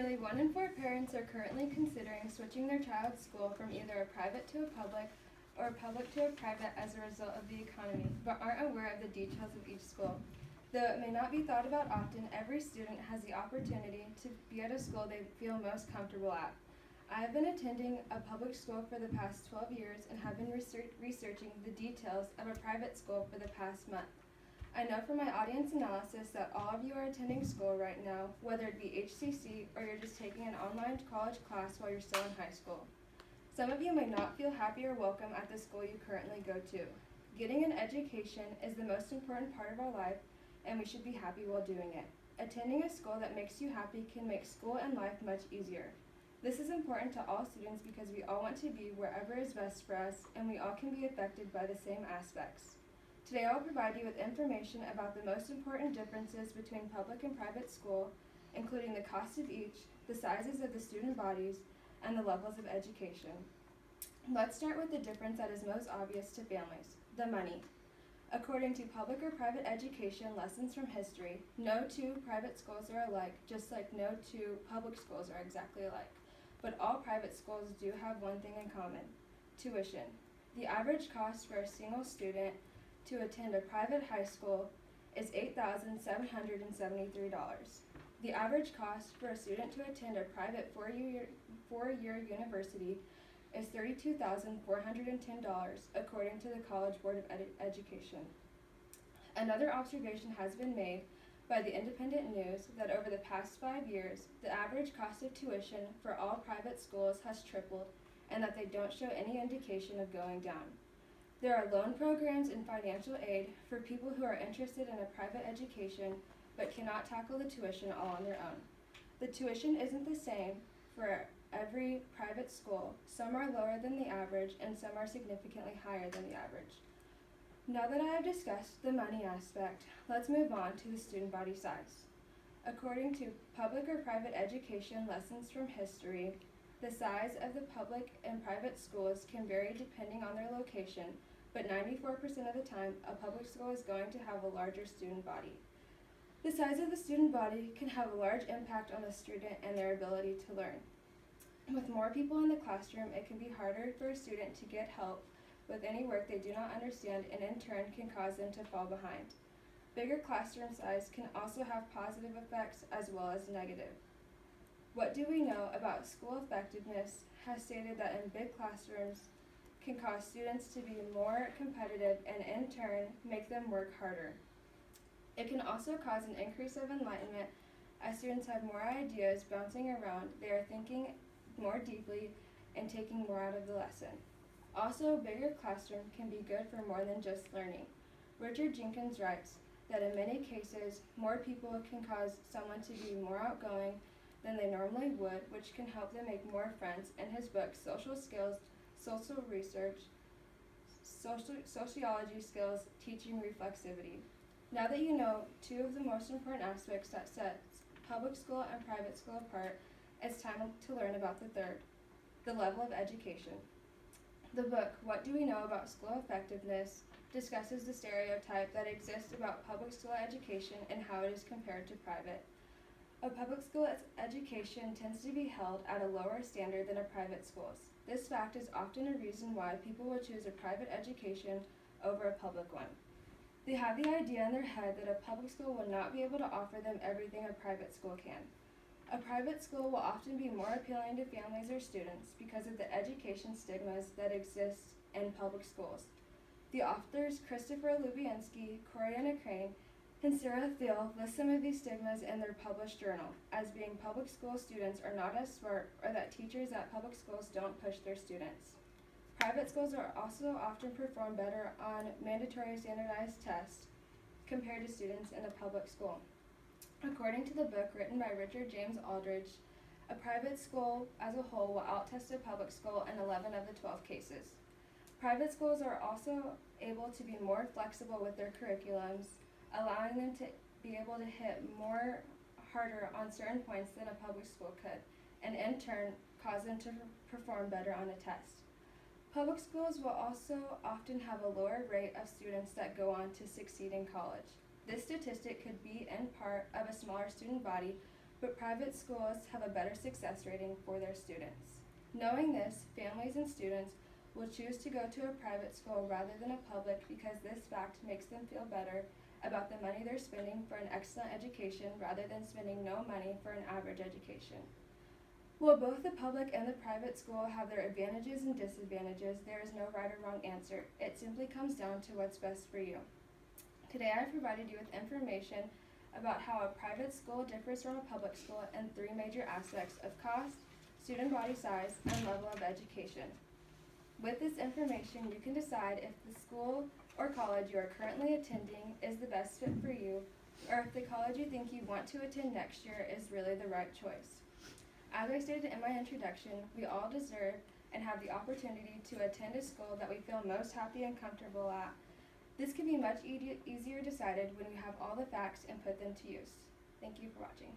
Nearly 1 in 4 parents are currently considering switching their child's school from either a private to a public or a public to a private as a result of the economy, but aren't aware of the details of each school. Though it may not be thought about often, every student has the opportunity to be at a school they feel most comfortable at. I have been attending a public school for the past 12 years and have been researching the details of a private school for the past month. I know from my audience analysis that all of you are attending school right now, whether it be HCC or you're just taking an online college class while you're still in high school. Some of you may not feel happy or welcome at the school you currently go to. Getting an education is the most important part of our life, and we should be happy while doing it. Attending a school that makes you happy can make school and life much easier. This is important to all students because we all want to be wherever is best for us, and we all can be affected by the same aspects. Today I will provide you with information about the most important differences between public and private school, including the cost of each, the sizes of the student bodies, and the levels of education. Let's start with the difference that is most obvious to families, the money. According to Public or Private Education Lessons from History, no two private schools are alike, just like no two public schools are exactly alike. But all private schools do have one thing in common: tuition. The average cost for a single student to attend a private high school is $8,773. The average cost for a student to attend a private four-year university is $32,410, according to the College Board of Education. Another observation has been made by the Independent News that over the past 5 years, the average cost of tuition for all private schools has tripled, and that they don't show any indication of going down. There are loan programs and financial aid for people who are interested in a private education but cannot tackle the tuition all on their own. The tuition isn't the same for every private school. Some are lower than the average and some are significantly higher than the average. Now that I have discussed the money aspect, let's move on to the student body size. According to Public or Private Education Lessons from History, the size of the public and private schools can vary depending on their location, but 94% of the time, a public school is going to have a larger student body. The size of the student body can have a large impact on a student and their ability to learn. With more people in the classroom, it can be harder for a student to get help with any work they do not understand, and in turn can cause them to fall behind. Bigger classroom size can also have positive effects as well as negative. What Do We Know About School Effectiveness has stated that in big classrooms can cause students to be more competitive and in turn make them work harder. It can also cause an increase of enlightenment as students have more ideas bouncing around. They are thinking more deeply and taking more out of the lesson. Also, a bigger classroom can be good for more than just learning. Richard Jenkins writes that in many cases, more people can cause someone to be more outgoing than they normally would, which can help them make more friends. In his book, Social Skills, Social Research, Sociology Skills, Teaching Reflexivity. Now that you know two of the most important aspects that sets public school and private school apart, it's time to learn about the third, the level of education. The book, What Do We Know About School Effectiveness, discusses the stereotype that exists about public school education and how it is compared to private. A public school education tends to be held at a lower standard than a private school's. This fact is often a reason why people will choose a private education over a public one. They have the idea in their head that a public school will not be able to offer them everything a private school can. A private school will often be more appealing to families or students because of the education stigmas that exist in public schools. The authors Christopher Lubienski, Coriana Crane, and Sarah Thiel list some of these stigmas in their published journal, as being public school students are not as smart or that teachers at public schools don't push their students. Private schools are also often perform better on mandatory standardized tests compared to students in a public school. According to the book written by Richard James Aldridge, a private school as a whole will outtest a public school in 11 of the 12 cases. Private schools are also able to be more flexible with their curriculums, allowing them to be able to hit more harder on certain points than a public school could, and in turn cause them to perform better on a test. Public schools will also often have a lower rate of students that go on to succeed in college. This statistic could be in part of a smaller student body, but private schools have a better success rating for their students. Knowing this, families and students will choose to go to a private school rather than a public because this fact makes them feel better about the money they're spending for an excellent education rather than spending no money for an average education. While both the public and the private school have their advantages and disadvantages, there is no right or wrong answer. It simply comes down to what's best for you. Today I have provided you with information about how a private school differs from a public school in three major aspects of cost, student body size, and level of education. With this information, you can decide if the school or college you are currently attending is the best fit for you, or if the college you think you want to attend next year is really the right choice. As I stated in my introduction, we all deserve and have the opportunity to attend a school that we feel most happy and comfortable at. This can be much easier decided when you have all the facts and put them to use. Thank you for watching.